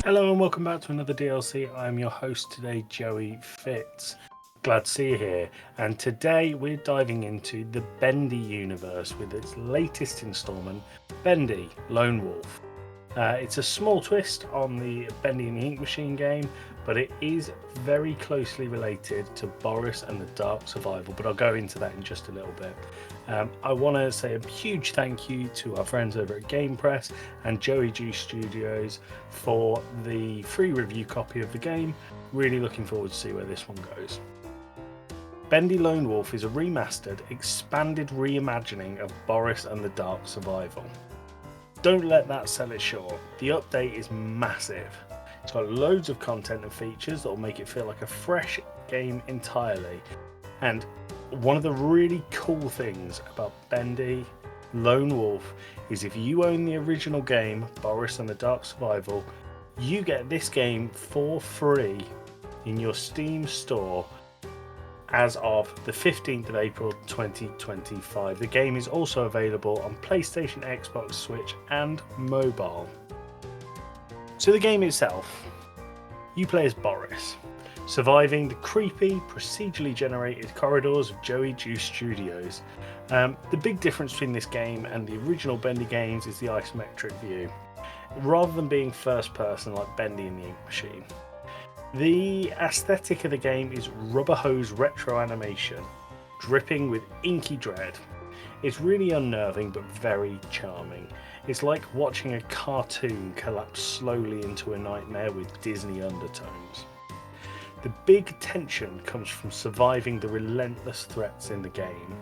Hello and welcome back to another DLC. I'm your host today, Joey Fitz. Glad to see you here. And today we're diving into the BENDY universe with its latest installment, BENDY Lone Wolf. It's a small twist on the BENDY and the Ink Machine game, but it is very closely related to Boris and the Dark Survival, but I'll go into that in just a little bit. I want to say a huge thank you to our friends over at Game Press and Joey G Studios for the free review copy of the game. Really looking forward to see where this one goes. BENDY Lone Wolf is a remastered, expanded reimagining of Boris and the Dark Survival. Don't let that sell it short. The update is massive. It's got loads of content and features that will make it feel like a fresh game entirely. And one of the really cool things about BENDY Lone Wolf is if you own the original game, Boris and the Dark Survival, you get this game for free in your Steam store as of the 15th of April 2025. The game is also available on PlayStation, Xbox, Switch and mobile. So the game itself, you play as Boris, surviving the creepy, procedurally generated corridors of Joey Juice Studios. The big difference between this game and the original BENDY games is the isometric view. Rather than being first person like BENDY and the Ink Machine, the aesthetic of the game is rubber hose retro animation, dripping with inky dread. It's really unnerving but very charming. It's like watching a cartoon collapse slowly into a nightmare with Disney undertones. The big tension comes from surviving the relentless threats in the game.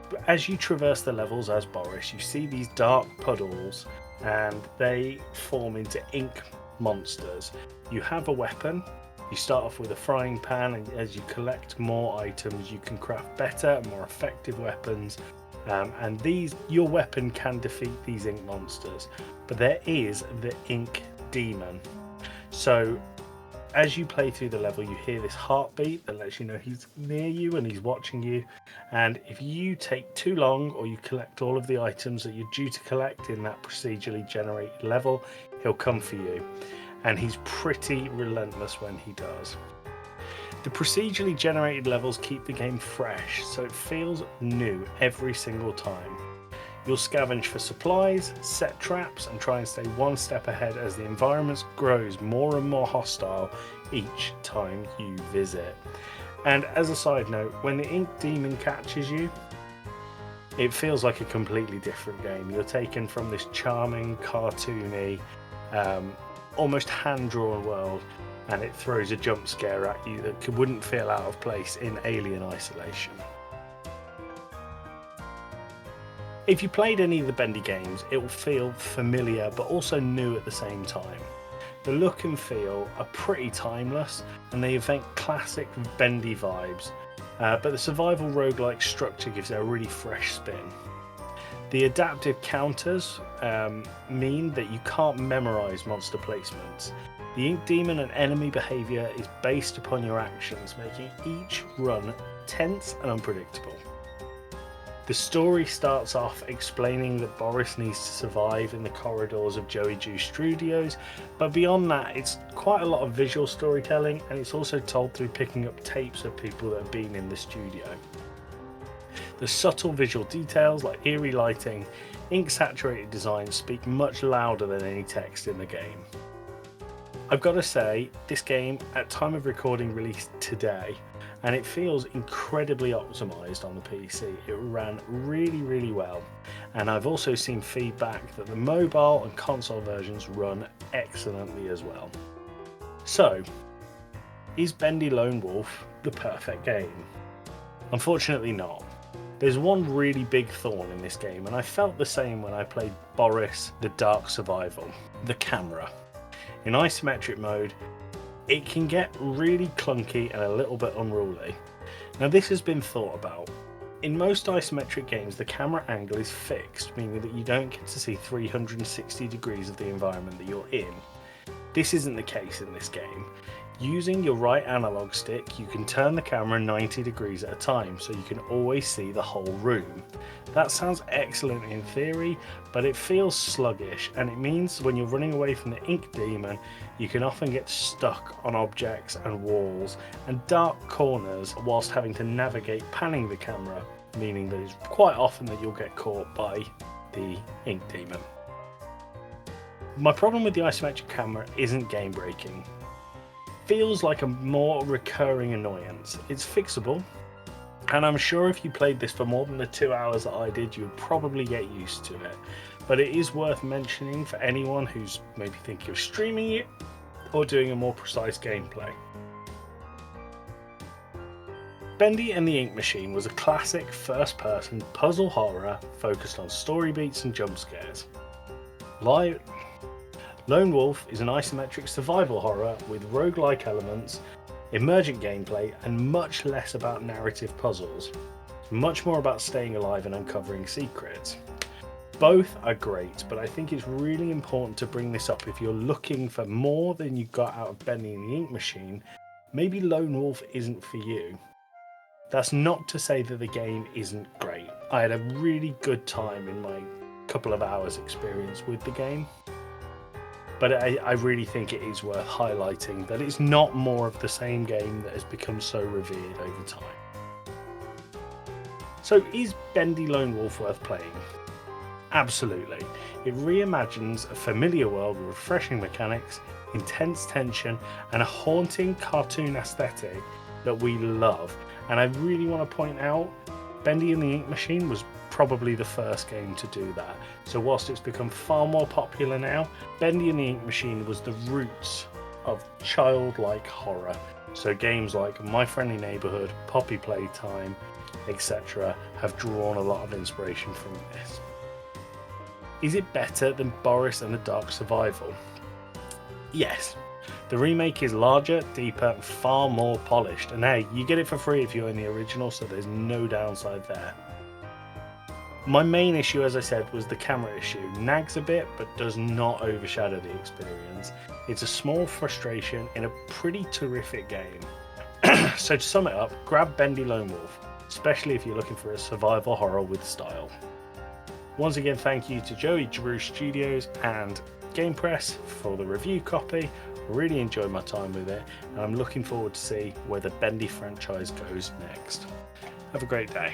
But as you traverse the levels as Boris, you see these dark puddles and they form into ink monsters. You have a weapon. You start off with a frying pan, and as you collect more items, you can craft better and more effective weapons. And your weapon can defeat these ink monsters. But there is the ink demon. So as you play through the level, you hear this heartbeat that lets you know he's near you and he's watching you. And if you take too long or you collect all of the items that you're due to collect in that procedurally generated level, he'll come for you. And he's pretty relentless when he does. The procedurally generated levels keep the game fresh, so it feels new every single time. You'll scavenge for supplies, set traps, and try and stay one step ahead as the environment grows more and more hostile each time you visit. And as a side note, when the ink demon catches you, it feels like a completely different game. You're taken from this charming, cartoony, almost hand-drawn world, and it throws a jump scare at you that wouldn't feel out of place in Alien Isolation. If you played any of the BENDY games, it will feel familiar but also new at the same time. The look and feel are pretty timeless and they evoke classic BENDY vibes, but the survival roguelike structure gives it a really fresh spin. The adaptive counters mean that you can't memorize monster placements. The ink demon and enemy behavior is based upon your actions, making each run tense and unpredictable. The story starts off explaining that Boris needs to survive in the corridors of Joey Juice Studios, but beyond that it's quite a lot of visual storytelling, and it's also told through picking up tapes of people that have been in the studio. The subtle visual details like eerie lighting, ink-saturated designs speak much louder than any text in the game. I've got to say, this game, at time of recording, released today, and it feels incredibly optimised on the PC. It ran really well, and I've also seen feedback that the mobile and console versions run excellently as well. So, is BENDY Lone Wolf the perfect game? Unfortunately not. There's one really big thorn in this game, and I felt the same when I played Boris the Dark Survival, the camera. In isometric mode, it can get really clunky and a little bit unruly. Now this has been thought about. In most isometric games, the camera angle is fixed, meaning that you don't get to see 360 degrees of the environment that you're in. This isn't the case in this game. Using your right analog stick, you can turn the camera 90 degrees at a time, so you can always see the whole room. That sounds excellent in theory, but it feels sluggish, and it means when you're running away from the ink demon, you can often get stuck on objects and walls and dark corners whilst having to navigate panning the camera, meaning that it's quite often that you'll get caught by the ink demon. My problem with the isometric camera isn't game breaking. Feels like a more recurring annoyance. It's fixable, and I'm sure if you played this for more than the 2 hours that I did, you would probably get used to it. But it is worth mentioning for anyone who's maybe thinking of streaming it or doing a more precise gameplay. Bendy and the Ink Machine was a classic first-person puzzle horror focused on story beats and jump scares. Lone Wolf is an isometric survival horror with roguelike elements, emergent gameplay, and much less about narrative puzzles. Much more about staying alive and uncovering secrets. Both are great, but I think it's really important to bring this up if you're looking for more than you got out of Bendy and the Ink Machine. Maybe Lone Wolf isn't for you. That's not to say that the game isn't great. I had a really good time in my couple of hours experience with the game. But I really think it is worth highlighting that it's not more of the same game that has become so revered over time. So is Bendy Lone Wolf worth playing? Absolutely. It reimagines a familiar world with refreshing mechanics, intense tension, and a haunting cartoon aesthetic that we love. And I really want to point out, Bendy and the Ink Machine was probably the first game to do that. So whilst it's become far more popular now, Bendy and the Ink Machine was the roots of childlike horror. So games like My Friendly Neighborhood, Poppy Playtime, etc. have drawn a lot of inspiration from this. Is it better than Boris and the Dark Survival? Yes. The remake is larger, deeper, and far more polished. And hey, you get it for free if you're in the original, so there's no downside there. My main issue, as I said, was the camera issue. Nags a bit, but does not overshadow the experience. It's a small frustration in a pretty terrific game. So to sum it up, grab Bendy Lone Wolf, especially if you're looking for a survival horror with style. Once again, thank you to Joey Drew Studios and Game Press for the review copy. Really enjoyed my time with it, and I'm looking forward to see where the Bendy franchise goes next. Have a great day.